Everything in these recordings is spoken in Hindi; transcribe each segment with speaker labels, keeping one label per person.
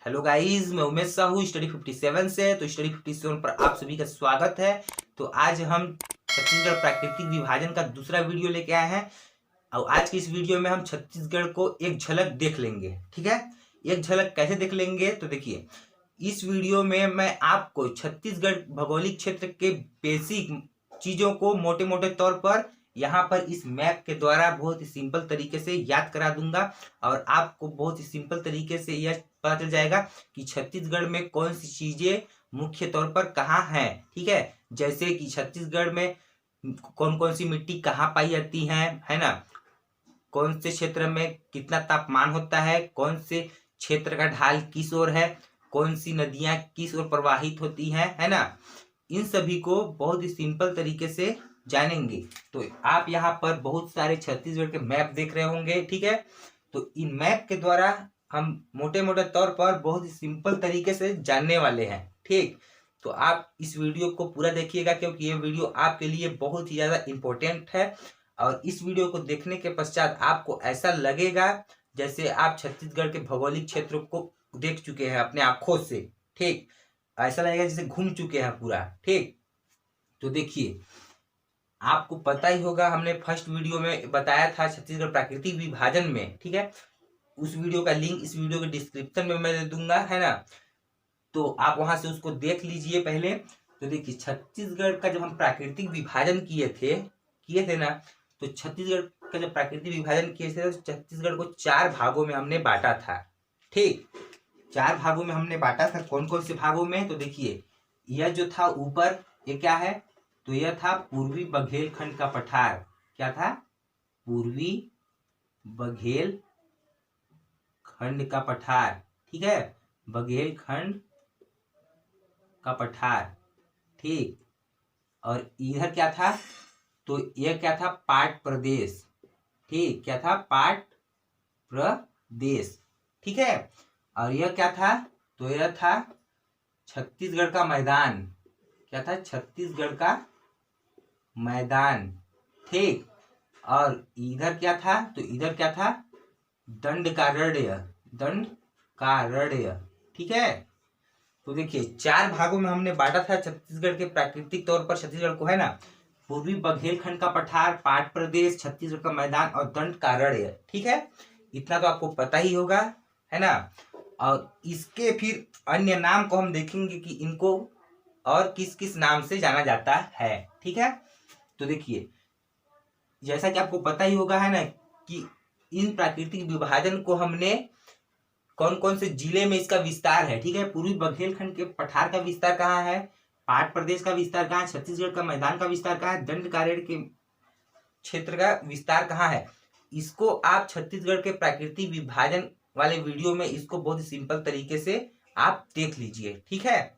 Speaker 1: हेलो गाइस, मैं उमेश साहू स्टडी 57 से। तो स्टडी 57 पर आप सभी का स्वागत है। तो आज हम छत्तीसगढ़ प्राकृतिक विभाजन का दूसरा वीडियो लेके आए हैं और आज की इस वीडियो में हम छत्तीसगढ़ को एक झलक देख लेंगे। ठीक है, एक झलक कैसे देख लेंगे तो देखिए, इस वीडियो में मैं आपको छत्तीसगढ़ भौगोलिक क्षेत्र के बेसिक चीजों को मोटे मोटे तौर पर यहाँ पर इस मैप के द्वारा बहुत ही सिंपल तरीके से याद करा दूंगा और आपको बहुत ही सिंपल तरीके से यह पता चल जाएगा कि छत्तीसगढ़ में कौन सी चीजें मुख्य तौर पर कहाँ हैं। ठीक है, जैसे कि छत्तीसगढ़ में कौन कौन सी मिट्टी कहाँ पाई जाती है ना, कौन से क्षेत्र में कितना तापमान होता है, कौन से क्षेत्र का ढाल किस ओर है, कौन सी नदियां किस ओर प्रवाहित होती हैं, है ना। इन सभी को बहुत ही सिंपल तरीके से जानेंगे। तो आप यहाँ पर बहुत सारे छत्तीसगढ़ के मैप देख रहे होंगे। ठीक है, तो इन मैप के द्वारा हम मोटे मोटे तौर पर बहुत ही सिंपल तरीके से जानने वाले हैं। ठीक, तो आप इस वीडियो को पूरा देखिएगा क्योंकि ये वीडियो आपके लिए बहुत ही ज़्यादा इम्पोर्टेंट है और इस वीडियो को देखने के पश्चात आपको ऐसा लगेगा जैसे आप छत्तीसगढ़ के भौगोलिक क्षेत्र को देख चुके हैं अपने आंखों से। ठीक, ऐसा लगेगा जैसे घूम चुके हैं पूरा। ठीक, तो देखिए, आपको पता ही होगा हमने फर्स्ट वीडियो में बताया था छत्तीसगढ़ प्राकृतिक विभाजन में। ठीक है, उस वीडियो का लिंक इस वीडियो के डिस्क्रिप्शन में मैं दे दूंगा, है ना। तो आप वहां से उसको देख लीजिए पहले। तो देखिए, छत्तीसगढ़ का जब हम प्राकृतिक विभाजन किए थे ना, तो छत्तीसगढ़ का जब प्राकृतिक विभाजन किए थे तो छत्तीसगढ़ को 4 भागों में हमने बांटा था। ठीक, 4 भागों में हमने बांटा था। कौन कौन से भागों में तो देखिए, यह जो था ऊपर, ये क्या है तो यह था पूर्वी बघेलखंड का पठार। क्या था? पूर्वी बघेल खंड का पठार। ठीक है, बघेलखंड का पठार। ठीक, और इधर क्या था तो यह क्या था? पाट प्रदेश। ठीक, क्या था? पाट प्रदेश। ठीक है, और यह क्या था तो यह था छत्तीसगढ़ का मैदान। क्या था? छत्तीसगढ़ का मैदान। ठीक, और इधर क्या था तो इधर क्या था? दंडकारण्य। दंडकारण्य। ठीक है, तो देखिए 4 भागों में हमने बांटा था छत्तीसगढ़ के प्राकृतिक तौर पर छत्तीसगढ़ को, है ना। पूर्वी बघेलखंड का पठार, पाट प्रदेश, छत्तीसगढ़ का मैदान और दंडकारण्य। ठीक है, इतना तो आपको पता ही होगा, है ना। और इसके फिर अन्य नाम को हम देखेंगे कि इनको और किस किस नाम से जाना जाता है। ठीक है, तो देखिए, जैसा कि आपको पता ही होगा, है ना, कि इन प्राकृतिक विभाजन को हमने कौन कौन से जिले में इसका विस्तार है। ठीक है, पूर्वी बघेलखंड के पठार का विस्तार कहाँ है, पाट प्रदेश का विस्तार कहाँ है, छत्तीसगढ़ का मैदान का विस्तार कहाँ है, दंडकारण्य के क्षेत्र का विस्तार कहाँ है। इसको आप छत्तीसगढ़ के प्राकृतिक विभाजन वाले वीडियो में इसको बहुत ही सिंपल तरीके से आप देख लीजिए। ठीक है,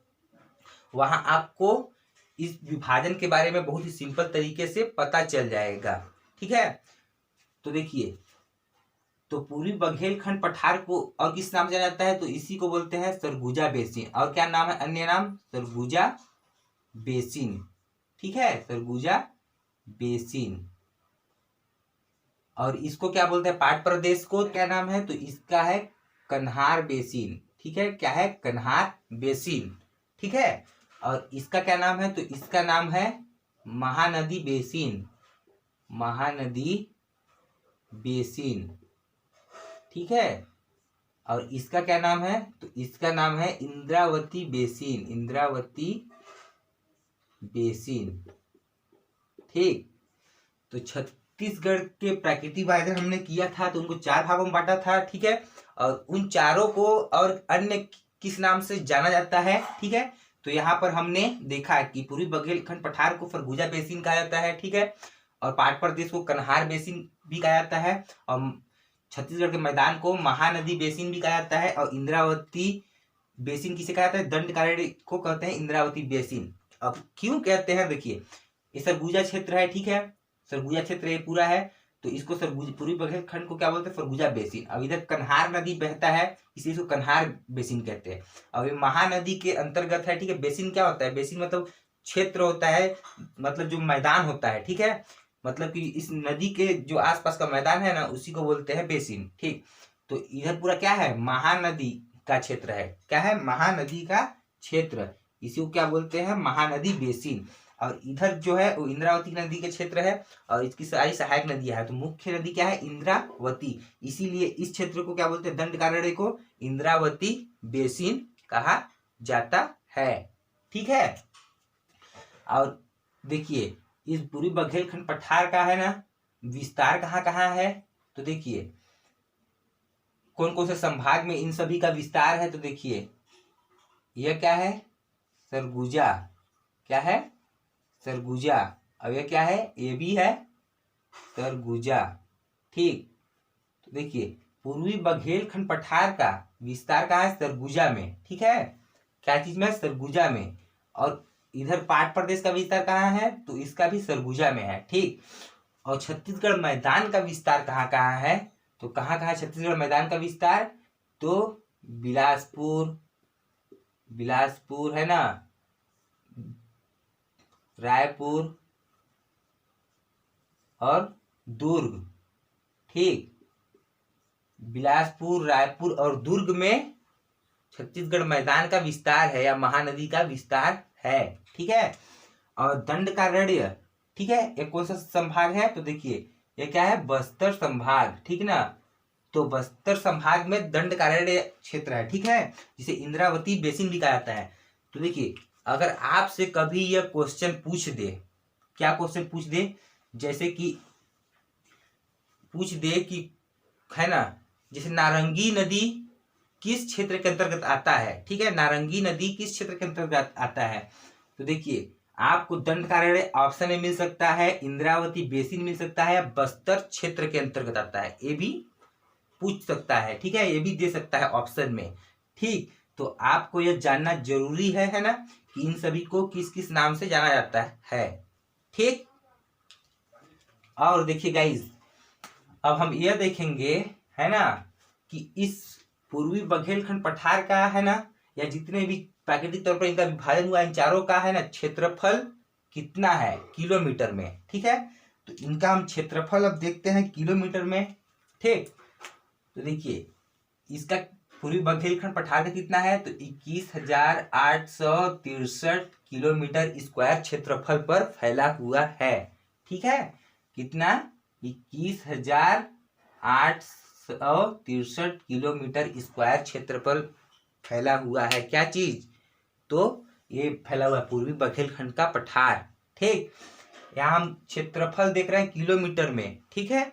Speaker 1: वहां आपको इस विभाजन के बारे में बहुत ही सिंपल तरीके से पता चल जाएगा। ठीक है, तो देखिए, तो पूर्वी बघेलखंड पठार को और किस नाम से जाना जाता है तो इसी को बोलते हैं सरगुजा बेसिन। और क्या नाम है अन्य नाम? सरगुजा बेसिन। ठीक है, सरगुजा बेसिन। और इसको क्या बोलते हैं? पाट प्रदेश को क्या नाम है तो इसका है कन्हार बेसिन। ठीक है, क्या है? कन्हार बेसिन। ठीक है, और इसका क्या नाम है तो इसका नाम है महानदी बेसिन। महानदी बेसिन। ठीक है, और इसका क्या नाम है तो इसका नाम है इंद्रावती बेसिन। इंद्रावती बेसिन। ठीक, तो छत्तीसगढ़ के प्राकृतिक विभाजन हमने किया था तो उनको 4 भागों में बांटा था। ठीक है, और उन चारों को और अन्य किस नाम से जाना जाता है। ठीक है, तो यहाँ पर हमने देखा कि पूर्वी बघेलखंड पठार को सरगुजा बेसिन कहा जाता है। ठीक है, और पाट प्रदेश को कन्हार बेसिन भी कहा जाता है, और छत्तीसगढ़ के मैदान को महानदी बेसिन भी कहा जाता है, और इंद्रावती बेसिन किसे कहा जाता है? दंडकारण्य को कहते हैं इंद्रावती बेसिन। अब क्यों कहते हैं? देखिए, ये सरगुजा क्षेत्र है। ठीक है, सरगुजा क्षेत्र ये पूरा है तो इसको सरगुजा, पूर्वी बघेलखंड को क्या बोलते हैं? सरगुजा बेसिन। अब इधर कन्हार नदी बहता है इसलिए इसको कन्हार बेसिन कहते हैं। अब ये महानदी के अंतर्गत है। ठीक है, बेसिन क्या होता है? बेसिन मतलब क्षेत्र होता है, मतलब जो मैदान होता है। ठीक है, मतलब कि इस नदी के जो आसपास का मैदान है ना उसी को बोलते हैं बेसिन। ठीक, तो इधर पूरा क्या है? महानदी का क्षेत्र है। क्या है? महानदी का क्षेत्र। इसी को क्या बोलते हैं? महानदी बेसिन। और इधर जो है वो इंद्रावती नदी के क्षेत्र है और इसकी सारी सहायक नदियां है। तो मुख्य नदी क्या है? इंद्रावती। इसीलिए इस क्षेत्र को क्या बोलते हैं? दंडकारण्य को इंद्रावती बेसिन कहा जाता है। ठीक है। और देखिए इस पूर्वी बघेलखंड पठार का है ना विस्तार कहाँ कहाँ है? तो देखिए कौन कौन से संभाग में इन सभी का विस्तार है। तो देखिए यह क्या है? सरगुजा। क्या है? सरगुजा। अब यह क्या है? ये भी है सरगुजा। ठीक। तो देखिए पूर्वी बघेलखंड पठार का विस्तार कहाँ है? सरगुजा में। ठीक है। क्या चीज में? सरगुजा में। और इधर पाट प्रदेश का विस्तार कहाँ है? तो इसका भी सरगुजा में है। ठीक। और छत्तीसगढ़ मैदान का विस्तार कहाँ कहाँ है? तो कहाँ कहाँ छत्तीसगढ़ मैदान का विस्तार? तो बिलासपुर, बिलासपुर है ना, रायपुर और दुर्ग। ठीक। बिलासपुर, रायपुर और दुर्ग में छत्तीसगढ़ मैदान का विस्तार है या महानदी का विस्तार है। ठीक है। और दंडकारण्य, ठीक है, ये कौन सा संभाग है? तो देखिए ये क्या है? बस्तर संभाग। ठीक ना। तो बस्तर संभाग में दंडकारण्य क्षेत्र है। ठीक है, जिसे इंद्रावती बेसिन भी कहा जाता है। तो देखिए अगर आपसे कभी यह क्वेश्चन पूछ दे, क्या क्वेश्चन पूछ दे? जैसे कि पूछ दे कि है ना, जैसे नारंगी नदी किस क्षेत्र के अंतर्गत आता है? ठीक है, नारंगी नदी किस क्षेत्र के अंतर्गत आता है? तो देखिए आपको दंडकारण्य ऑप्शन में मिल सकता है, इंद्रावती बेसिन मिल सकता है, बस्तर क्षेत्र के अंतर्गत आता है, ये भी पूछ सकता है। ठीक है, ये भी दे सकता है ऑप्शन में। ठीक। तो आपको यह जानना जरूरी है ना, कि इन सभी को किस किस नाम से जाना जाता है। ठीक। और देखिए गाइज अब हम यह देखेंगे है ना कि इस पूर्वी बघेलखंड पठार का है ना, या जितने भी प्राकृतिक तौर पर इनका विभाजन हुआ इन चारों का है ना, क्षेत्रफल कितना है किलोमीटर में। ठीक है, तो इनका हम क्षेत्रफल अब देखते हैं किलोमीटर में। ठीक। तो देखिए इसका पूर्वी बघेलखंड पठार का कितना है? तो 21,863 किलोमीटर स्क्वायर क्षेत्रफल पर फैला हुआ है। ठीक है, कितना? 21,863 किलोमीटर स्क्वायर क्षेत्रफल फैला हुआ है। क्या चीज? तो ये फैला हुआ है पूर्वी बघेलखंड का पठार। ठीक। यहाँ हम क्षेत्रफल देख रहे हैं किलोमीटर में। ठीक है,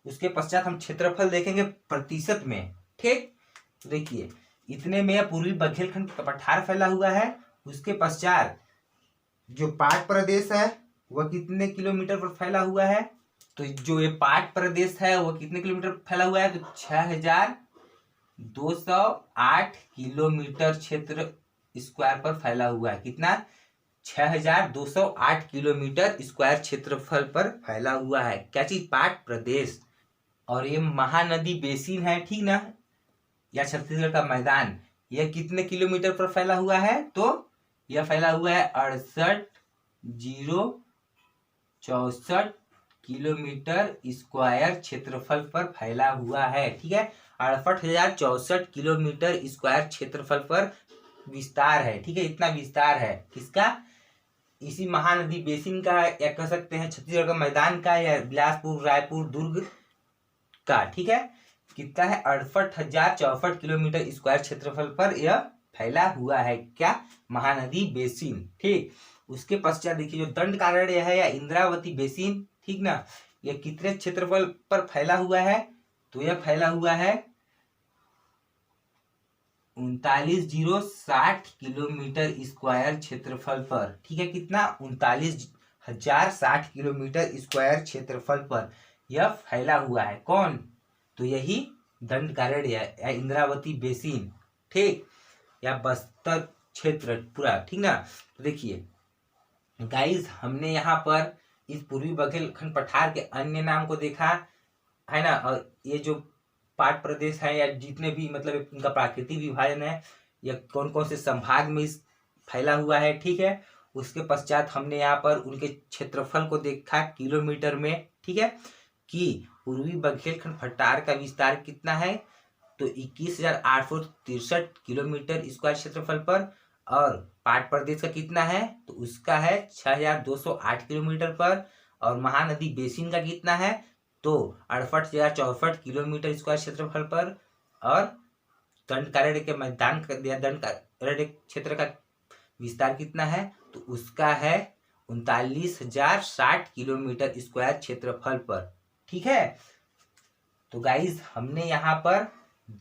Speaker 1: उसके पश्चात हम क्षेत्रफल देखेंगे प्रतिशत में। ठीक। तो देखिए इतने में पूर्वी बघेलखंड का पठार फैला हुआ है। उसके पश्चात जो पाट प्रदेश है वह कितने किलोमीटर पर फैला हुआ है? तो जो ये पाट प्रदेश है वह कितने किलोमीटर फैला हुआ है? तो 6,208 किलोमीटर क्षेत्र स्क्वायर पर फैला हुआ है। कितना? 6,208 किलोमीटर स्क्वायर क्षेत्रफल पर फैला हुआ है। क्या चीज? पाट प्रदेश। और ये महानदी बेसिन है, ठीक ना, या छत्तीसगढ़ का मैदान, यह कितने किलोमीटर पर फैला हुआ है? तो यह फैला हुआ है 68,064 किलोमीटर स्क्वायर क्षेत्रफल पर फैला हुआ है। ठीक है, 68,064 किलोमीटर स्क्वायर क्षेत्रफल पर विस्तार है। ठीक है, इतना विस्तार है किसका? इसी महानदी बेसिन का, या कह सकते हैं छत्तीसगढ़ का मैदान का, या बिलासपुर, रायपुर, दुर्ग का। ठीक है, कितना है? 68,064 किलोमीटर स्क्वायर क्षेत्रफल पर यह फैला हुआ है। क्या? महानदी बेसिन। ठीक। उसके पश्चात देखिए जो दंडकारण्य है या इंद्रावती बेसिन, ठीक ना, यह कितने क्षेत्रफल पर फैला हुआ है? तो यह फैला हुआ है 39,060 किलोमीटर स्क्वायर क्षेत्रफल पर। ठीक है, कितना? 39,060 किलोमीटर स्क्वायर क्षेत्रफल पर यह फैला हुआ है। कौन? तो यही दंडकारण्य या इंद्रावती बेसिन। ठीक, या बस्तर क्षेत्र पूरा। ठीक ना। तो देखिए गाइस हमने यहाँ पर इस पूर्वी बघेलखंड पठार के अन्य नाम को देखा है ना, और ये जो पाट प्रदेश है या जितने भी मतलब इनका प्राकृतिक विभाजन है, या कौन कौन से संभाग में इस फैला हुआ है। ठीक है, उसके पश्चात हमने यहाँ पर उनके क्षेत्रफल को देखा किलोमीटर में। ठीक है, कि पूर्वी बघेलखंड पठार का विस्तार कितना है? तो 21,863 किलोमीटर स्क्वायर क्षेत्रफल पर, और पाट प्रदेश का कितना है तो उसका है 6,208 किलोमीटर पर, और महानदी बेसिन का कितना है तो 68,064 किलोमीटर स्क्वायर क्षेत्रफल पर, और दंडकारण्य के मैदान या दंडकारण्य क्षेत्र का विस्तार कितना है तो उसका है 39,060 किलोमीटर स्क्वायर क्षेत्रफल पर। ठीक है, तो गाइज हमने यहाँ पर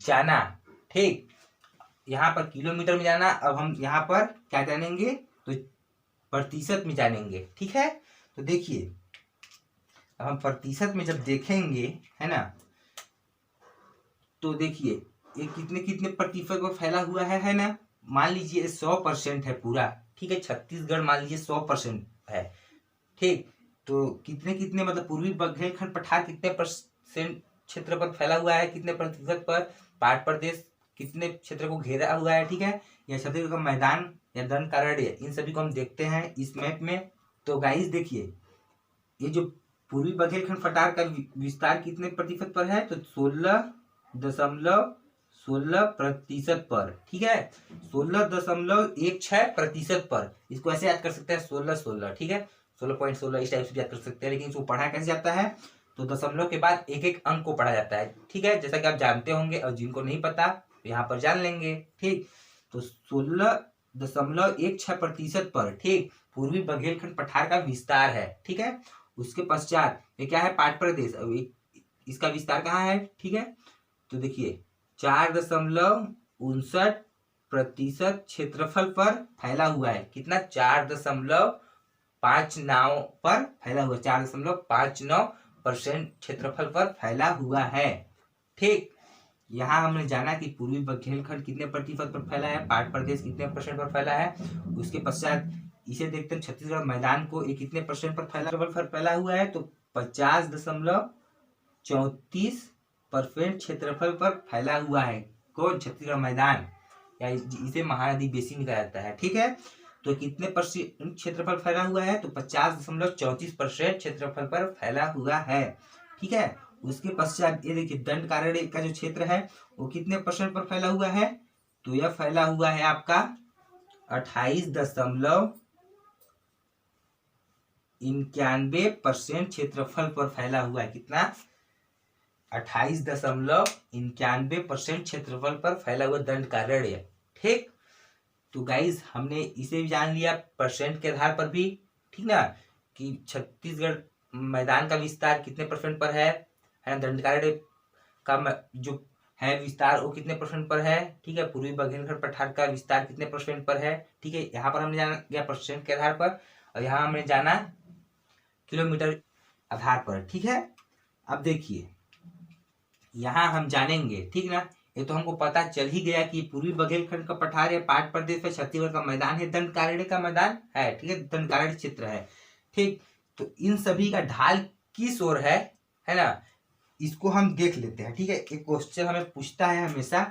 Speaker 1: जाना, ठीक, यहाँ पर किलोमीटर में जाना, अब हम यहाँ पर क्या जानेंगे तो प्रतिशत में जानेंगे। ठीक है, तो देखिए अब हम प्रतिशत में जब देखेंगे है ना, तो देखिए ये कितने कितने प्रतिशत पर फैला हुआ है ना। मान लीजिए 100% है पूरा, ठीक है, छत्तीसगढ़ मान लीजिए 100% है, ठीक, तो कितने कितने मतलब पूर्वी बुंदेलखंड पठार कितने परसेंट क्षेत्र पर फैला हुआ है, कितने प्रतिशत पर, पाट प्रदेश कितने क्षेत्र को घेरा हुआ है, ठीक है, या छत्तीसगढ़ का मैदान या दंडकारण्य, इन सभी को हम देखते हैं इस मैप में। तो गाइस देखिए ये जो पूर्वी बुंदेलखंड पठार का विस्तार कितने प्रतिशत पर है तो 16.16% पर, ठीक है, 16.16% पर। इसको ऐसे याद कर सकते हैं 16 ठीक है, 16.16 इस टाइप से याद कर सकते हैं, लेकिन इसको पढ़ा कैसे जाता है तो दशमलव के बाद एक एक अंक को पढ़ा जाता है, ठीक है, जैसा कि आप जानते होंगे, और जिनको नहीं पता तो यहाँ पर जान लेंगे। ठीक, तो 16.16% पर, ठीक, पूर्वी बुंदेलखंड पठार का विस्तार है। ठीक है, उसके पश्चात ये क्या है पाट प्रदेश, इसका विस्तार कहाँ है, ठीक है, तो देखिए 4.59% क्षेत्रफल पर फैला हुआ है, कितना 4.59 पर फैला हुआ, 4.59% क्षेत्रफल पर फैला हुआ है। ठीक, यहाँ हमने जाना कि पूर्वी बुंदेलखंड कितने प्रतिशत पर फैला है, पाट प्रदेश कितने परसेंट पर फैला है। उसके पश्चात इसे देखते हैं छत्तीसगढ़ मैदान को, ये कितने परसेंट पर फैला हुआ है तो 50.34% क्षेत्रफल पर फैला हुआ है। कौन, छत्तीसगढ़ मैदान, या इसे महानदी बेसिन कहा जाता है। ठीक है, तो कितने परसेंट क्षेत्रफल फैला हुआ है तो 50.34% क्षेत्रफल पर फैला हुआ है। ठीक है, उसके पश्चात ये देखिए दंडकारण्य का जो क्षेत्र है वो कितने परसेंट पर फैला हुआ है तो यह फैला हुआ है आपका 28.91% क्षेत्रफल पर फैला हुआ है। कितना, 28.91% क्षेत्रफल पर फैला हुआ दंडकारण्य। ठीक, तो गाइज हमने इसे भी जान लिया परसेंट के आधार पर भी, ठीक ना, कि छत्तीसगढ़ मैदान का विस्तार कितने परसेंट पर है ना, दंडकारण्य का जो है विस्तार वो कितने परसेंट पर है। ठीक है, पूर्वी बुंदेलखंड पठार का विस्तार कितने परसेंट पर है। ठीक है, यहाँ पर हमने जाना गया परसेंट के आधार पर, और यहाँ हमने जाना किलोमीटर आधार पर। ठीक है, अब देखिए यहाँ हम जानेंगे, ठीक ना, ये तो हमको पता चल ही गया कि पूर्वी बुंदेलखंड का पठार है, पाट प्रदेश है, छत्तीसगढ़ का मैदान है, दंडकारण्य का मैदान है, ठीक है, दंडकारण्य क्षेत्र है। ठीक, तो इन सभी का ढाल किस ओर है ना, इसको हम देख लेते हैं। ठीक है, एक क्वेश्चन हमें पूछता है हमेशा,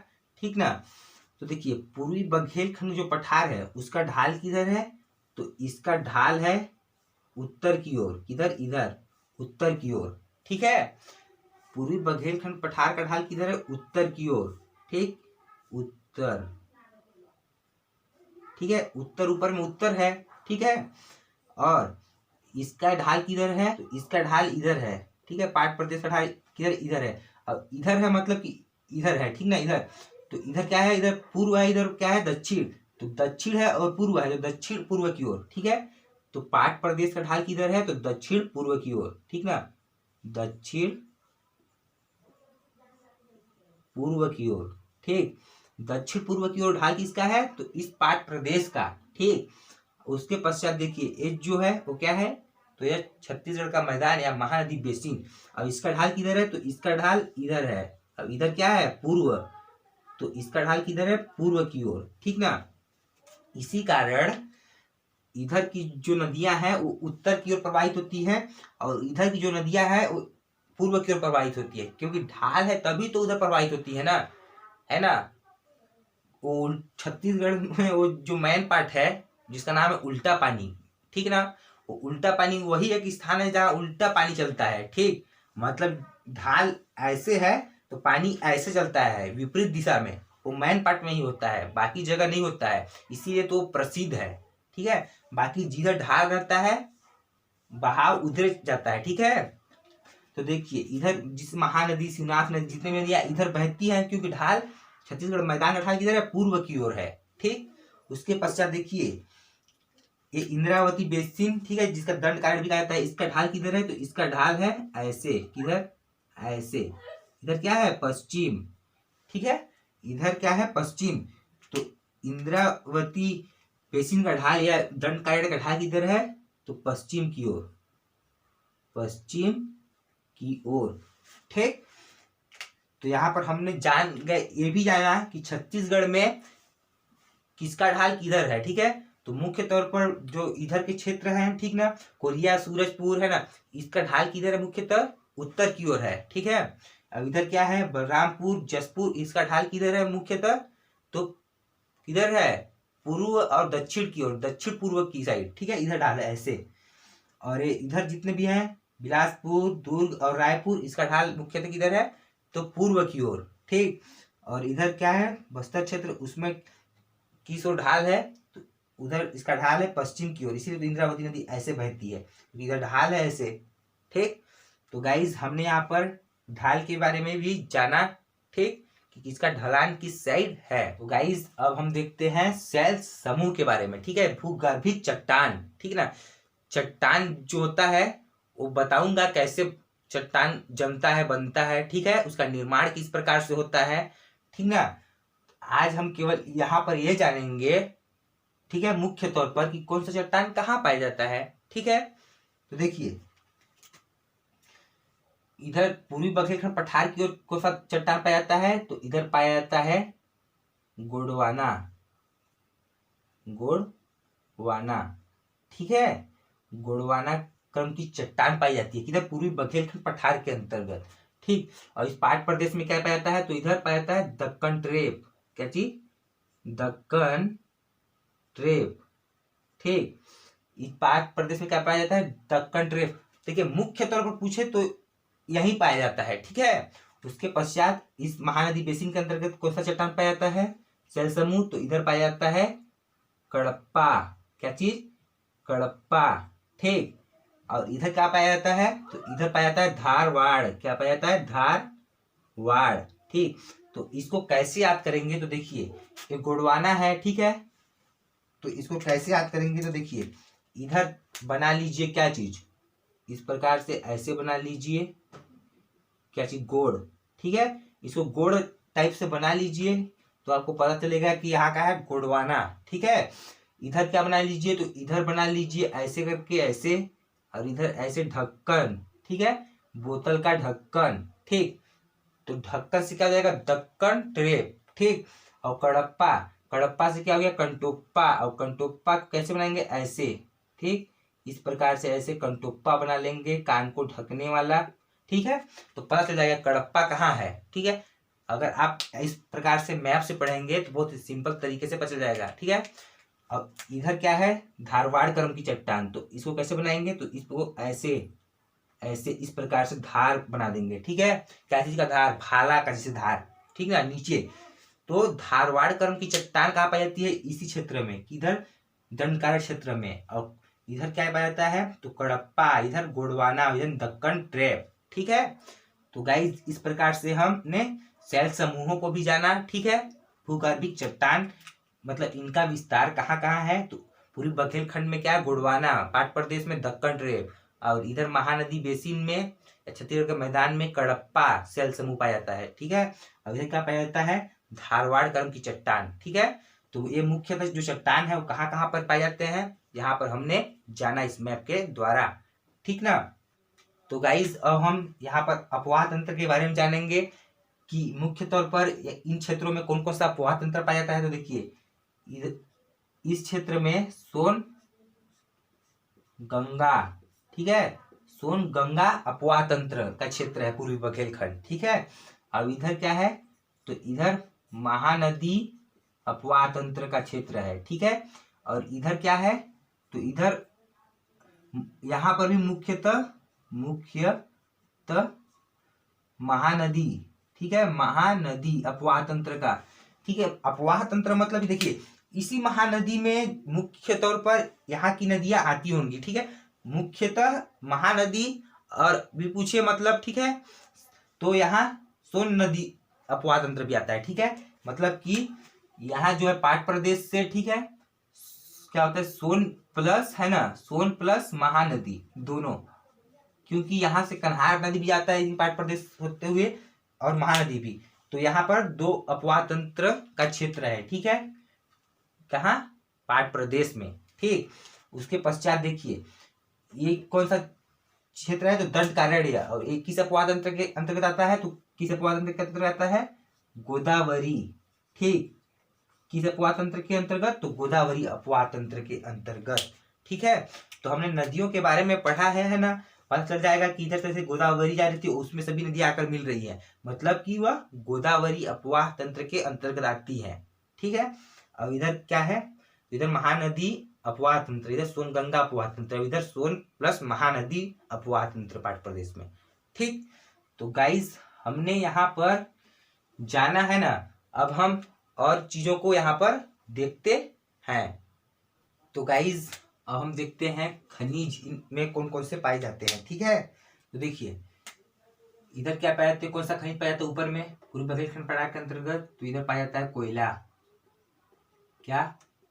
Speaker 1: ठीक ना, तो देखिए पूर्वी बुंदेलखंड जो पठार है उसका ढाल किधर है तो इसका ढाल है उत्तर की ओर, किधर, इधर उत्तर की ओर। ठीक है, पूर्वी बुंदेलखंड पठार का ढाल किधर है उत्तर की ओर। ठीक, उत्तर, ठीक है, उत्तर ऊपर में उत्तर है। ठीक है, और इसका ढाल किधर है तो इसका ढाल इधर है। ठीक है, पाट प्रदेश का ढाल किधर, इधर है, अब इधर है मतलब कि इधर है, ठीक ना, इधर, तो इधर क्या है, इधर पूर्व है, इधर क्या है दक्षिण, तो दक्षिण है और पूर्व है, तो दक्षिण पूर्व की ओर। ठीक है, तो पाट प्रदेश का ढाल किधर है तो दक्षिण पूर्व की ओर, ठीक ना, दक्षिण पूर्व की ओर। ठीक, दक्षिण पूर्व की ओर ढाल किसका है तो इस पाट प्रदेश का। ठीक, उसके पश्चात देखिए ये जो है वो क्या है तो यह छत्तीसगढ़ का मैदान या महानदी बेसिन। अब इसका ढाल किधर है तो इसका ढाल इधर है, अब इधर क्या है पूर्व, तो इसका ढाल किधर है पूर्व की ओर। ठीक ना, इसी कारण इधर की जो नदियां हैं वो उत्तर की ओर प्रवाहित होती है, और इधर की जो नदियां हैं वो पूर्व की ओर प्रवाहित होती है, क्योंकि ढाल है तभी तो उधर प्रवाहित होती है ना। वो छत्तीसगढ़ में वो जो मेन पार्ट है जिसका नाम है उल्टा पानी, ठीक ना, वो उल्टा पानी वही एक स्थान है जहाँ उल्टा पानी चलता है। ठीक, मतलब ढाल ऐसे है तो पानी ऐसे चलता है विपरीत दिशा में, वो मेन पार्ट में ही होता है, बाकी जगह नहीं होता है, इसीलिए तो प्रसिद्ध है। ठीक है, बाकी जिधर ढाल रहता है बहाव उधर जाता है। ठीक है, तो देखिए इधर जिस महानदी, शिवनाथ नदी, जितने भी नदियां इधर बहती हैं, क्योंकि ढाल छत्तीसगढ़ मैदान का ढाल किधर है, पूर्व की ओर है। ठीक, उसके पश्चात देखिए ये इंद्रावती बेसिन, ठीक है, जिसका दंड कारण्य भी कहा जाता है, इसका ढाल किधर है, तो इसका ढाल है ऐसे, किधर, ऐसे, इधर क्या है, पश्चिम। ठीक है, इधर क्या है, पश्चिम। तो इंद्रावती बेसिन का ढाल या दंड कारण्य का ढाल किधर है, तो पश्चिम की ओर, पश्चिम की ओर। ठीक, तो यहाँ पर हमने जान गए, ये भी जाना कि छत्तीसगढ़ में किसका ढाल किधर है। ठीक है, तो मुख्य तौर पर जो इधर के क्षेत्र हैं, ठीक ना, कोरिया, सूरजपुर है ना, इसका ढाल किधर है, मुख्यतः उत्तर की ओर है। ठीक है, अब इधर क्या है, बलरामपुर, जसपुर, इसका ढाल किधर है मुख्यतः, तो किधर है, पूर्व और दक्षिण की ओर, दक्षिण पूर्व की साइड। ठीक है, इधर ढाल है ऐसे। और ये इधर जितने भी हैं, बिलासपुर, दुर्ग और रायपुर, इसका ढाल मुख्यतः किधर है, तो पूर्व की ओर। ठीक, और इधर क्या है, बस्तर क्षेत्र, उसमें किस ओर ढाल है, तो उधर इसका ढाल है पश्चिम की ओर, इसीलिए तो इंद्रावती नदी ऐसे बहती है, क्योंकि इधर ढाल है ऐसे। ठीक, तो गाइज हमने यहाँ पर ढाल के बारे में भी जाना, ठीक, कि किसका ढलान किस साइड है। तो गाइज अब हम देखते हैं शैल समूह के बारे में। ठीक है, भूगर्भिक चट्टान, ठीक ना, चट्टान जो होता है वो बताऊंगा कैसे चट्टान जमता है, बनता है। ठीक है, उसका निर्माण किस प्रकार से होता है। ठीक ना, आज हम केवल यहाँ पर यह जानेंगे, ठीक है, मुख्य तौर पर कि कौन सा चट्टान कहाँ पाया जाता है। ठीक है, तो देखिए इधर पूर्वी बघेलखंड पठार की ओर कौन सा चट्टान पाया जाता है, तो इधर पाया जाता है गोंडवाना, गोंडवाना। ठीक है, गोंडवाना क्रम की चट्टान पाई जाती है किधर, पूर्वी बघेलखंड पठार के अंतर्गत। ठीक, और इस पाट प्रदेश में क्या पाया जाता है, तो इधर पाया जाता है दक्कन ट्रेप, क्या चीज, दक्कन ट्रेप। ठीक, इस पाक प्रदेश में क्या पाया जाता है, दक्कन ट्रेप। देखिए मुख्य तौर पर पूछे तो यही पाया जाता है। ठीक है, उसके पश्चात इस महानदी बेसिन के अंतर्गत कौन सा चट्टान पाया जाता है, शैल समूह, तो इधर पाया जाता है कडप्पा, क्या चीज, कडप्पा। ठीक, और इधर क्या पाया जाता है, तो इधर पाया जाता है धारवाड़, क्या पाया जाता है, धारवाड़। ठीक, तो इसको कैसे याद करेंगे, तो देखिए ये गोंडवाना है। ठीक है, तो इसको कैसे याद करेंगे, तो देखिए इधर बना लीजिए क्या चीज, इस प्रकार से ऐसे बना लीजिए क्या चीज, गोड़। ठीक है, इसको गोड़ टाइप से बना लीजिए तो आपको पता चलेगा कि यहाँ का है गोंडवाना। ठीक है, इधर क्या बना लीजिए, तो इधर बना लीजिए ऐसे करके, ऐसे, और इधर ऐसे ढक्कन। ठीक है, बोतल का ढक्कन। ठीक, तो ढक्कन से क्या हो जाएगा, दक्कन ट्रेप। ठीक, और कडप्पा, कडप्पा से क्या हो गया, कंटोप्पा, और कंटोप्पा कैसे बनाएंगे, ऐसे। ठीक, इस प्रकार से ऐसे कंटोप्पा बना लेंगे, कान को ढकने वाला। ठीक है, तो पता चल जाएगा कडप्पा कहाँ है। ठीक है, अगर आप इस प्रकार से मैप से पढ़ेंगे तो बहुत सिंपल तरीके से पता चल जाएगा। ठीक है, अब इधर क्या है, धारवाड़ क्रम की चट्टान, तो इसको कैसे बनाएंगे, तो इसको ऐसे, ऐसे इस प्रकार से धार बना देंगे। ठीक है, क्या चीज का धार, भाला का जैसे धार। ठीक है, नीचे, तो धारवाड़ क्रम की चट्टान कहाँ पाई जाती है, इसी क्षेत्र में, किधर, दंडकारण्य क्षेत्र में। और इधर क्या पाया जाता है, तो कडप्पा, इधर गोंडवाना, इधर दक्कन ट्रेप। ठीक है, तो गाइस इस प्रकार से हमने शैल समूहों को भी जाना। ठीक है, भूगर्भिक चट्टान मतलब इनका विस्तार कहाँ कहाँ है, तो पूर्वी बघेलखंड में क्या है, गोंडवाना, पाट प्रदेश में दक्कन ट्रेप, और इधर महानदी बेसिन में छत्तीसगढ़ के मैदान में कडप्पा शैल समूह पाया जाता है। ठीक है, अब इधर क्या पाया जाता है, धारवाड़ क्रम की चट्टान। ठीक है, तो ये मुख्यतः जो चट्टान है वो कहाँ कहाँ पर पाए जाते हैं, यहाँ पर हमने जाना इस मैप के द्वारा। ठीक ना, तो गाइज अब हम यहाँ पर अपवाह तंत्र के बारे में जानेंगे कि मुख्य तौर पर इन क्षेत्रों में कौन कौन सा अपवाह तंत्र पाया जाता है। तो देखिए इस क्षेत्र में सोन गंगा, ठीक है, सोन गंगा अपवाह तंत्र का क्षेत्र है पूर्वी बघेलखंड। ठीक है, अब इधर क्या है, तो इधर महानदी अपवाह तंत्र का क्षेत्र है। ठीक है, और इधर क्या है, तो इधर यहाँ पर भी मुख्यतः महानदी, ठीक है, महानदी अपवाह तंत्र का। ठीक है, अपवाह तंत्र मतलब देखिए इसी महानदी में मुख्य तौर पर यहाँ की नदियां आती होंगी। ठीक है, मुख्यतः महानदी और भी पूछे मतलब, ठीक है, तो यहाँ सोन नदी अपवाह तंत्र भी आता है। ठीक है, मतलब कि यहाँ जो है पाट प्रदेश से, ठीक है, क्या होता है सोन प्लस, है ना, सोन प्लस महानदी दोनों, क्योंकि यहाँ से कन्हार नदी भी आता है पाट प्रदेश होते हुए और महानदी भी, तो यहाँ पर दो अपवाह तंत्र का क्षेत्र है। ठीक है, कहाँ, पाट प्रदेश में। ठीक, उसके पश्चात देखिए ये कौन सा क्षेत्र है, तो दंडकारण्य, और एक किस अपवाह तंत्र के अंतर्गत आता है, तो किस अपवाह तंत्र के अंतर्गत आता है, गोदावरी। ठीक, किस अपवाह तंत्र के अंतर्गत, तो गोदावरी अपवाह तंत्र के अंतर्गत। ठीक है, तो हमने नदियों के बारे में पढ़ा है ना, पता चल जाएगा कि इधर से गोदावरी जा रही थी, उसमें सभी नदियां आकर मिल रही है, मतलब कि वह गोदावरी अपवाह तंत्र के अंतर्गत आती है। ठीक है, और इधर क्या है, इधर महानदी अपवाह तंत्र, इधर सोन गंगा अपवाह तंत्र, इधर सोन प्लस महानदी अपवाह तंत्र पाट प्रदेश में। ठीक, तो गाइस हमने यहाँ पर जाना है ना, अब हम और चीजों को यहाँ पर देखते हैं। तो गाइस अब हम देखते हैं खनिज में कौन कौन से पाए जाते हैं। ठीक है, तो देखिए इधर क्या पाया जाते हैं, कौन सा खनिज पाया जाता है ऊपर में पूर्व बुंदेलखंड प्रणाली के अंतर्गत, तो इधर पाया जाता है कोयला। क्या,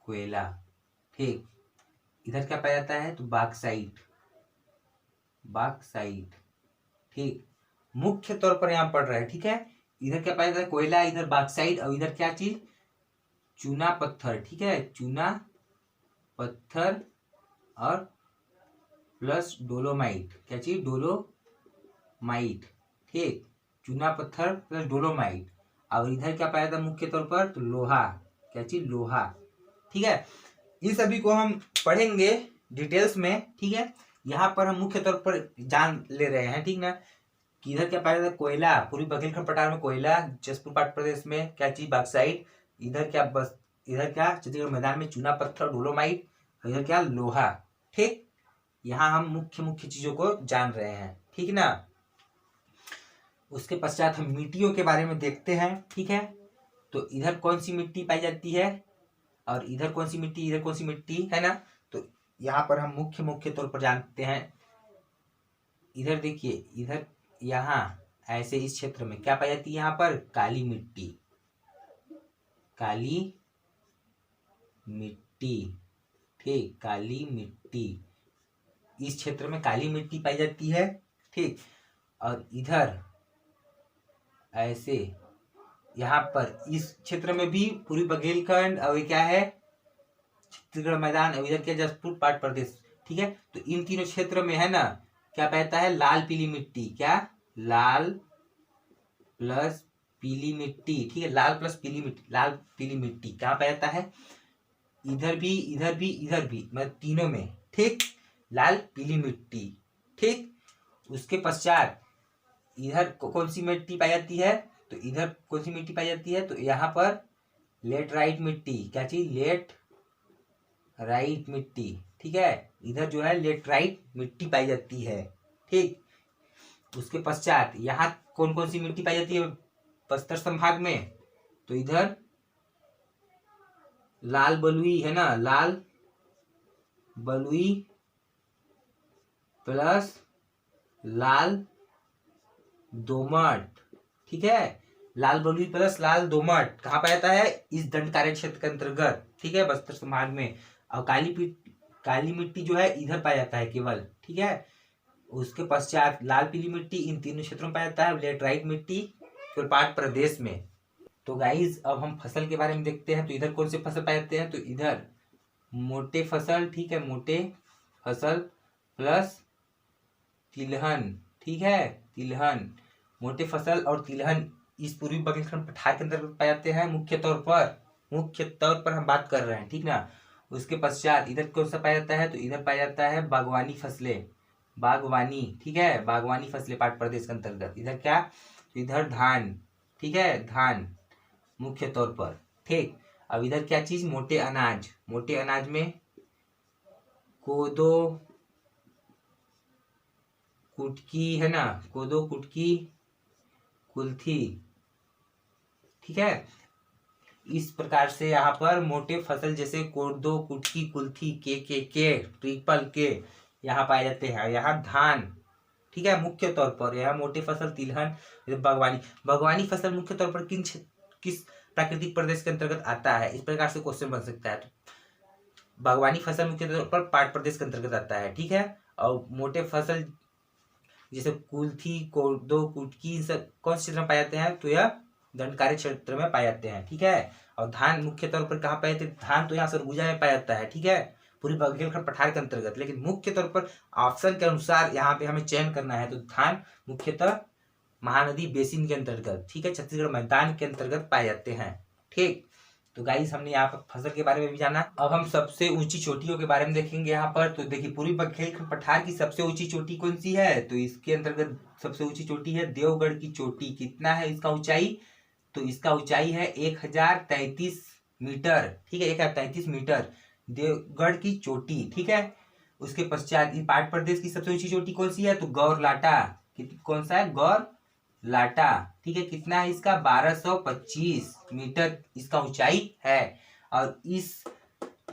Speaker 1: कोयला। ठीक, इधर क्या पाया जाता है, तो बाक्साइट, बाक्साइट। ठीक, मुख्य तौर पर यहाँ पढ़ रहा है। ठीक है, इधर क्या पाया जाता है, कोयला, इधर बाक्साइट, और इधर क्या चीज, चूना पत्थर। ठीक है, चूना पत्थर और प्लस डोलोमाइट, क्या चीज, डोलोमाइट। ठीक, चूना पत्थर प्लस डोलोमाइट, और इधर क्या पाया जाता है मुख्य तौर पर, तो लोहा, क्या चीज, लोहा। ठीक है, इन सभी को हम पढ़ेंगे डिटेल्स में। ठीक है, यहाँ पर हम मुख्य तौर पर जान ले रहे हैं, ठीक ना, कि इधर क्या पाया जाता है, कोयला, पूर्वी बुंदेलखंड पठार में कोयला, जसपुर पाट प्रदेश में क्या चीज, बॉक्साइट, इधर क्या बस, इधर क्या छत्तीसगढ़ मैदान में चूना पत्थर डोलोमाइट, इधर क्या, लोहा। ठीक, यहाँ हम मुख्य मुख्य चीजों को जान रहे हैं। ठीक ना, उसके पश्चात हम मिट्टियों के बारे में देखते हैं। ठीक है, तो इधर कौन सी मिट्टी पाई जाती है और इधर कौन सी मिट्टी, इधर कौन सी मिट्टी, है ना, तो यहाँ पर हम मुख्य मुख्य तौर पर जानते हैं। इधर देखिए, इधर यहाँ ऐसे इस क्षेत्र में क्या पाई जाती है, यहाँ पर काली मिट्टी, काली मिट्टी। ठीक, काली मिट्टी, इस क्षेत्र में काली मिट्टी पाई जाती है। ठीक, और इधर ऐसे यहाँ पर इस क्षेत्र में भी पूर्वी बुंदेलखंड, और क्या है छत्तीसगढ़ मैदान, और इधर क्या जसपुर पाट प्रदेश। ठीक है, तो इन तीनों क्षेत्र में है ना क्या पाता है, लाल पीली मिट्टी, क्या, लाल प्लस पीली मिट्टी। ठीक है, लाल प्लस पीली मिट्टी, लाल पीली मिट्टी क्या पाया जाता है, इधर भी, इधर भी, इधर भी, मतलब तीनों में। ठीक, लाल पीली मिट्टी। ठीक, उसके पश्चात इधर कौन सी मिट्टी पाई जाती है, तो इधर कौन सी मिट्टी पाई जाती है, तो यहाँ पर लेटराइट मिट्टी, क्या चीज, लेट राइट मिट्टी। ठीक है, इधर जो है लेटराइट मिट्टी पाई जाती है। ठीक, उसके पश्चात यहाँ कौन कौन सी मिट्टी पाई जाती है बस्तर संभाग में, तो इधर लाल बलुई, है ना, लाल बलुई प्लस लाल दोमट। ठीक है, लाल बलुई प्लस लाल दोमट कहाँ पाया जाता है, इस दंडकारण्य क्षेत्र के अंतर्गत। ठीक है, बस्तर संभाग में। और काली मिट्टी जो है इधर पाया जाता है केवल। ठीक है, उसके पश्चात लाल पीली मिट्टी इन तीनों क्षेत्रों में पाया जाता है, लेटराइट मिट्टी केवल पाट प्रदेश में। तो गाइज अब हम फसल के बारे में देखते हैं, तो इधर कौन से फसल पाए जाते हैं, तो इधर मोटे फसल। ठीक है, मोटे फसल प्लस तिलहन। ठीक है, तिलहन, मोटे फसल और तिलहन इस पूर्वी बुंदेलखंड पठार के अंदर पाए जाते हैं मुख्य तौर पर हम बात कर रहे हैं। ठीक ना, उसके पश्चात इधर कौन सा पाया जाता है, तो इधर पाया जाता है बागवानी फसलें, बागवानी। ठीक है, बागवानी फसलें पाट प्रदेश के अंतर्गत। इधर क्या, तो इधर धान। ठीक है, धान मुख्य तौर पर। ठीक, अब इधर क्या चीज, मोटे अनाज, मोटे अनाज में कोदो कुटकी, है ना, कोदो कुटकी कुल्थी। ठीक है। इस प्रकार से यहाँ पर मोटे फसल जैसे कोदो, कुटकी, कुल्थी, के, ट्रिपल के यहाँ पाए जाते हैं। यहाँ धान, ठीक है, मुख्य तौर पर यहाँ मोटे फसल तिलहन, बागवानी फसल मुख्य तौर पर किस प्राकृतिक प्रदेश के अंतर्गत आता है, इस प्रकार से क्वेश्चन बन सकता है। बागवानी फसल मुख्य तौर पर पाट प्रदेश के अंतर्गत आता है, ठीक है। और मोटे फसल जैसे कुल्थी, कोदो, कुटकी सब कौन से क्षेत्र में पाए जाते हैं, तो यह दंडकारी क्षेत्र में पाए जाते हैं, ठीक है। और धान मुख्य तौर पर कहाँ पाए जाते हैं, धान तो यहाँ सरगुजा में पाया जाता है, ठीक है, पूरी बुंदेलखंड पठार के अंतर्गत। लेकिन मुख्य तौर पर ऑप्शन के अनुसार यहाँ पे हमें चयन करना है, तो धान मुख्यतः महानदी बेसिन के अंतर्गत, ठीक है, छत्तीसगढ़ मैदान के अंतर्गत पाए जाते हैं, ठीक। तो गाइस हमने यहाँ पर फसल के बारे में भी जाना। अब हम सबसे ऊंची चोटियों के बारे में देखेंगे यहाँ पर। तो देखिए पूर्वी बुंदेलखंड पठार की सबसे ऊंची चोटी कौन सी है, तो इसके अंतर्गत सबसे ऊंची चोटी है देवगढ़ की चोटी। कितना है इसका ऊंचाई, तो इसका ऊंचाई है 1033 मीटर, ठीक है, 1033 मीटर देवगढ़ की चोटी, ठीक है। उसके पश्चात पाट प्रदेश की सबसे ऊंची चोटी कौन सी है, तो गौरलाटा। कौन सा है, गौरलाटा, ठीक है। कितना है इसका, 1225 मीटर इसका ऊंचाई है। और इस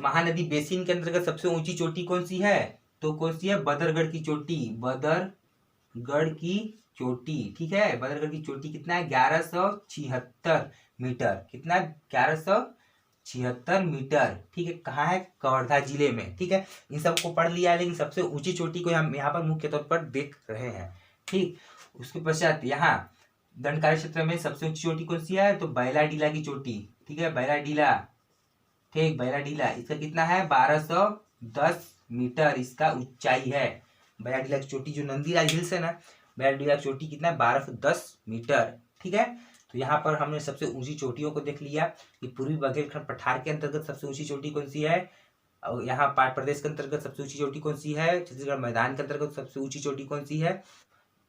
Speaker 1: महानदी बेसिन के अंतर्गत सबसे ऊंची चोटी कौन सी है, तो कौन सी है, बदरगढ़ की चोटी, बदरगढ़ की चोटी, ठीक है। बदरगढ़ की चोटी कितना है, 1176 मीटर। कितना, 1176 मीटर, ठीक है। कहाँ है, कवर्धा जिले में, ठीक है। इन सबको पढ़ लिया, लेकिन सबसे ऊंची चोटी को हम यहाँ पर मुख्य तौर पर देख रहे हैं, ठीक। उसके पश्चात यहाँ दंडकारी क्षेत्र में सबसे ऊंची चोटी कौन सी है, तो बैलाडीला की चोटी, ठीक है, बैलाडीला, ठीक, बैलाडीला। इसका कितना है, 1210 मीटर इसका ऊंचाई है। बैलाडीला की चोटी जो नंदीराज हिल्स है ना, बैलाडीला की चोटी कितना है, 1210 मीटर, ठीक है। तो यहाँ पर हमने सबसे ऊंची चोटियों को देख लिया कि पूर्वी बुंदेलखंड पठार के अंतर्गत सबसे ऊंची चोटी कौन सी है, और यहाँ पाट प्रदेश के अंतर्गत सबसे ऊंची चोटी कौन सी है, छत्तीसगढ़ मैदान के अंतर्गत सबसे ऊंची चोटी कौन सी है,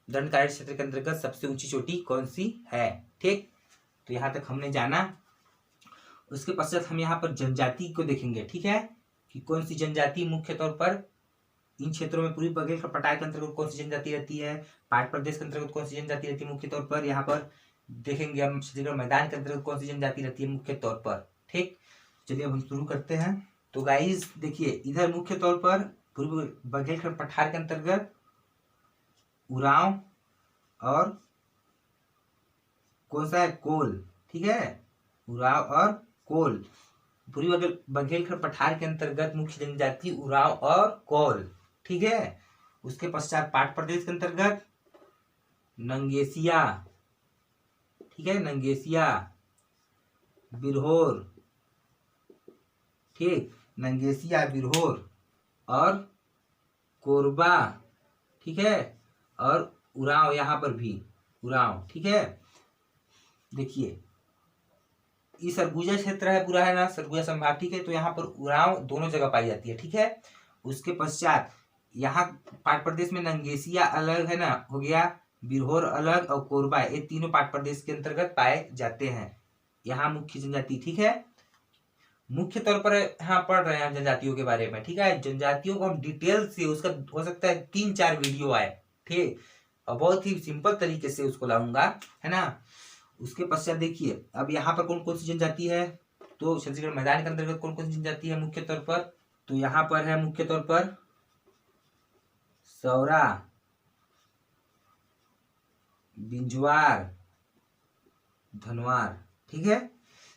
Speaker 1: दंडकारी क्षेत्र के अंतर्गत सबसे ऊंची चोटी कौन सी है, ठीक। तो यहाँ तक हमने जाना। उसके पश्चात हम यहाँ पर जनजाति को देखेंगे, ठीक है, कि कौन सी जनजाति मुख्य तौर पर इन क्षेत्रों में पूर्वी बुंदेलखंड पठार के अंतर्गत कौन सी जनजाति रहती है, पाट प्रदेश के अंतर्गत कौन सी जनजाति रहती है मुख्य तौर पर। यहाँ पर देखेंगे हम छत्तीसगढ़ मैदान के अंतर्गत कौन सी जनजाति रहती है मुख्य तौर पर, ठीक। चलिए अब हम शुरू करते हैं। तो गाइस देखिए इधर मुख्य तौर पर पूर्वी बुंदेलखंड पठार के अंतर्गत उरांव और कौन सा है, कोल, ठीक है, उरांव और कोल। पूर्वी बुंदेलखंड पठार के अंतर्गत मुख्य जनजाति उरांव और कोल, ठीक है। उसके पश्चात पाट प्रदेश के अंतर्गत नंगेसिया, ठीक है, नंगेसिया, बिरहोर, ठीक, नंगेसिया, बिरहोर और कोरबा, ठीक है, और उरांव, यहाँ पर भी उरांव, ठीक है। देखिए ये सरगुजा क्षेत्र है पूरा, है ना, सरगुजा संभाग, ठीक है। तो यहाँ पर उरांव दोनों जगह पाई जाती है, ठीक है। उसके पश्चात यहाँ पाट प्रदेश में नंगेसिया अलग है ना, हो गया, बिरहोर अलग और कोरबा, ये तीनों पाट प्रदेश के अंतर्गत पाए जाते हैं। यहाँ मुख्य जनजाति, ठीक है, मुख्य तौर पर यहाँ पढ़ रहे हैं जनजातियों के बारे में, ठीक है। जनजातियों को हम डिटेल से, उसका हो सकता है 3-4 वीडियो आए, ठीक, और बहुत ही सिंपल तरीके से उसको लाऊंगा, है ना। उसके पश्चात देखिए अब यहाँ पर कौन कौन सी जनजाति है, तो छत्तीसगढ़ मैदान के अंतर्गत कौन कौन सी जनजाति है मुख्य तौर पर, तो यहाँ पर है मुख्य तौर पर सौरा, बिंजवार, धनवार, ठीक है,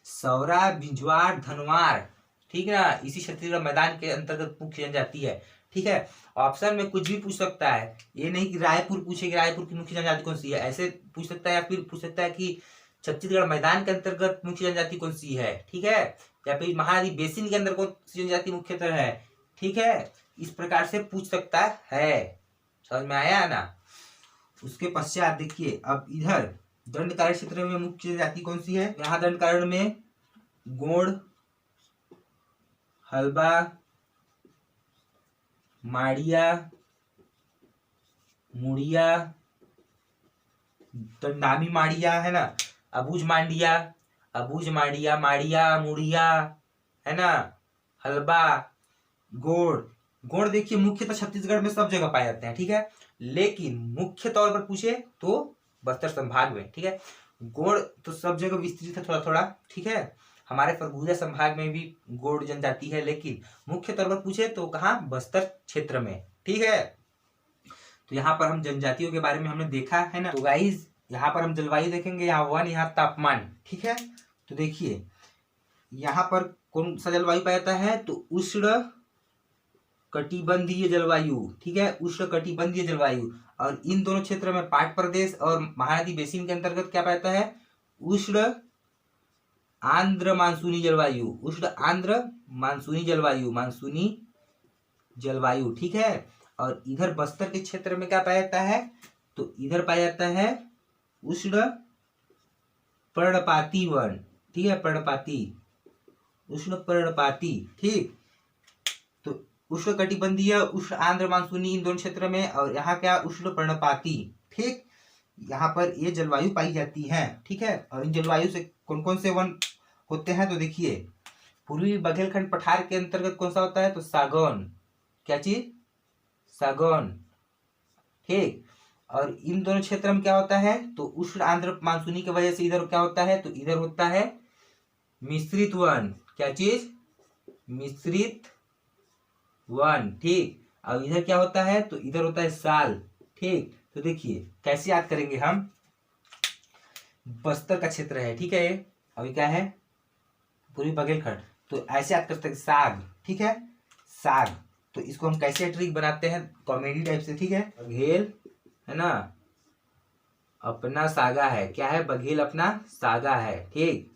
Speaker 1: सौरा, बिंजवार, धनवार, ठीक है ना। इसी छत्तीसगढ़ मैदान के अंतर्गत मुख्य जनजाति है, ठीक है। ऑप्शन में कुछ भी पूछ सकता है, ये नहीं कि रायपुर पूछेगी रायपुर की मुख्य जनजाति कौन सी है, ऐसे पूछ सकता है, या फिर पूछ सकता है कि छत्तीसगढ़ मैदान के अंतर्गत मुख्य जनजाति कौन सी है, ठीक है, या फिर महानदी बेसिन के अंदर कौन सी जनजाति मुख्यतः है, ठीक है। इस प्रकार से पूछ सकता है, समझ में आया ना। उसके पश्चात देखिए अब इधर दंडकारण्य क्षेत्र में मुख्य जनजाति कौन सी है, यहाँ दंडकारण्य में गोंड, हलबा, माड़िया, मुड़िया, दंडामी माड़िया, है ना, अबूझ मांडिया, अबूझ माड़िया, माड़िया, मुड़िया, है ना, हलबा, गोड़। गोड़ देखिए मुख्यतः छत्तीसगढ़ में सब जगह पाए जाते हैं, ठीक है, लेकिन मुख्य तौर पर पूछे तो बस्तर संभाग में, ठीक है। गोंड तो सब जगह विस्तृत है थोड़ा थोड़ा, ठीक है। हमारे सरगुजा संभाग में भी गोंड जनजाति है, लेकिन मुख्य तौर पर पूछे तो कहाँ, बस्तर क्षेत्र में, ठीक है। तो यहाँ पर हम जनजातियों के बारे में हमने देखा है ना। तो गाइस यहाँ पर हम जलवायु देखेंगे, यहाँ वन, यहाँ तापमान, ठीक है। तो देखिए यहाँ पर कौन सा जलवायु पाया जाता है, तो उष्ण कटिबंधीय जलवायु, ठीक है, उष्ण कटिबंधीय जलवायु। और इन दोनों क्षेत्रों में पाट प्रदेश और महानदी बेसिन के अंतर्गत क्या पाया जाता है, उष्ण आंध्र मानसूनी जलवायु, उष्ण आंध्र मानसूनी जलवायु, मानसूनी जलवायु, ठीक है। और इधर बस्तर के क्षेत्र में क्या पाया जाता है, तो इधर पाया जाता है उष्ण पर्णपाती वन, ठीक है, पर्णपाती, उष्ण पर्णपाती, ठीक। तो उष्ण कटिबंधीय, उष्ण आंध्र मानसूनी, इन दोनों क्षेत्र में, और यहाँ क्या, उष्ण पर्णपाती, ठीक। यहाँ पर ये जलवायु पाई जाती है, ठीक है। और इन जलवायु से कौन कौन से वन होते हैं, तो देखिए पूर्वी बघेलखंड पठार के अंतर्गत कौन सा होता है, तो सागौन, क्या चीज, सागौन, ठीक। और इन दोनों क्षेत्र में क्या होता है, तो उष्ण आंध्र मानसूनी की वजह से इधर क्या होता है, तो इधर होता है मिश्रित वन, क्या चीज, मिश्रित वन, ठीक। और इधर क्या होता है, तो इधर होता है साल, ठीक। तो देखिए कैसे याद करेंगे हम, बस्तर का क्षेत्र है, ठीक है, ये अभी क्या है, पूर्वी बघेलखंड, तो ऐसे याद करते हैं साग, ठीक है, साग। तो इसको हम कैसे ट्रिक बनाते हैं, कॉमेडी टाइप से, ठीक है। बघेल है ना अपना सागा है, क्या है, बघेल अपना सागा है, ठीक,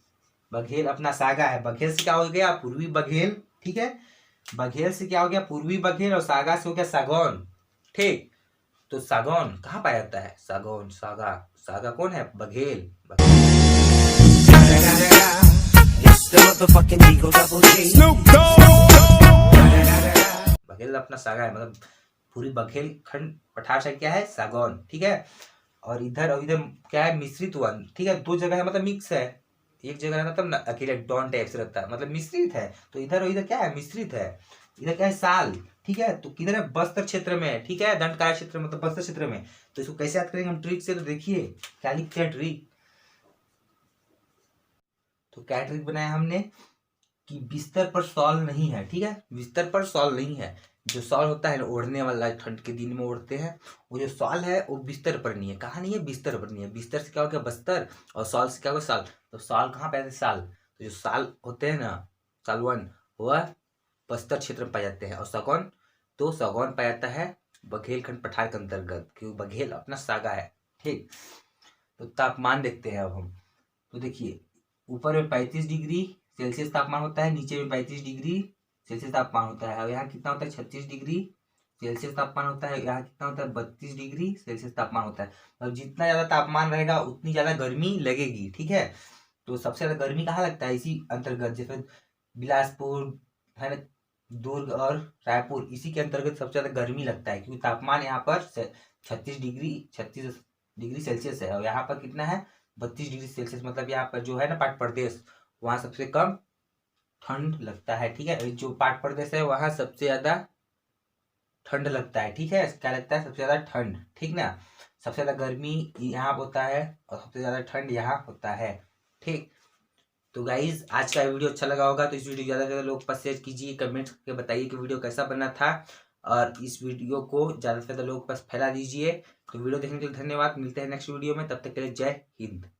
Speaker 1: बघेल अपना सागा है। बघेल से क्या हो गया, पूर्वी बघेल, ठीक है, बघेल से क्या हो गया, पूर्वी बघेल, और सागा से हो गया सागौन, ठीक। तो सागौन कहाँ पाया जाता है, सागौन, सागा, सागा कौन है, बघेल, बघेल अपना सागा है, मतलब पूरी बघेल खंड पठार से क्या है, सागौन, ठीक है। और इधर क्या है, मिश्रित वन, ठीक है, दो जगह है, मतलब मिक्स है, एक जगह है मतलब अकेले डॉन टाइप से रहता है, मतलब मिश्रित है। तो इधर और इधर क्या है, मिश्रित है। इधर क्या है, साल, ठीक है। तो किधर है, बस्तर क्षेत्र में है, ठीक है, दंडकारण्य क्षेत्र में, मतलब बस्तर क्षेत्र में। तो इसको कैसे याद करेंगे हम ट्रिक से, तो देखिए क्या लिखते हैं ट्रिक। तो क्या ट्रिक बनाया हमने कि बिस्तर पर सॉल नहीं है, ठीक है, बिस्तर पर सॉल नहीं है। जो सॉल होता है ना, ओढ़ने वाला, ठंड के दिन में ओढ़ते हैं, वो जो सॉल है वो बिस्तर पर नहीं है। कहाँ नहीं है, बिस्तर पर नहीं है। बिस्तर से क्या हो गया, बस्तर, और सॉल से क्या हो गया, साल। तो सॉल कहाँ पाए जाते हैं, साल। तो जो साल होते हैं ना, सालवन, वह बस्तर क्षेत्र में पाए जाते हैं। और सागौन, तो सागौन पाया जाता है बघेलखंड पठार के अंतर्गत, क्योंकि बघेल अपना सागा है, ठीक। तो तापमान देखते हैं अब हम। तो देखिए ऊपर में 35 डिग्री सेल्सियस तापमान होता है, नीचे में 35 डिग्री सेल्सियस तापमान होता है। और यहाँ कितना होता है, 36 डिग्री सेल्सियस तापमान होता है। यहाँ कितना होता है, 32 डिग्री सेल्सियस तापमान होता है। और जितना ज़्यादा तापमान रहेगा उतनी ज़्यादा गर्मी लगेगी, ठीक है। तो सबसे ज़्यादा गर्मी कहाँ लगता है, इसी अंतर्गत, जैसे बिलासपुर है ना, दुर्ग और रायपुर, इसी के अंतर्गत सबसे ज़्यादा गर्मी लगता है, क्योंकि तापमान यहाँ पर 36 डिग्री सेल्सियस है। और यहाँ पर कितना है, 32 डिग्री सेल्सियस, मतलब यहाँ पर जो है ना पाट प्रदेश, वहाँ सबसे कम ठंड लगता है, ठीक है। जो पाट प्रदेश है वहाँ सबसे ज्यादा ठंड लगता है, ठीक है। क्या लगता है, सबसे ज्यादा ठंड, ठीक ना। सबसे ज्यादा गर्मी यहाँ होता है और सबसे ज्यादा ठंड यहाँ होता है, ठीक। तो गाइज आज का वीडियो अच्छा लगा होगा तो इस वीडियो ज़्यादा से ज़्यादा लोग पास शेयर कीजिए, कमेंट करके बताइए कि वीडियो कैसा बना था, और इस वीडियो को ज़्यादा से ज़्यादा लोग पास फैला दीजिए। तो वीडियो देखने के लिए धन्यवाद, मिलते हैं नेक्स्ट वीडियो में, तब तक के लिए जय हिंद।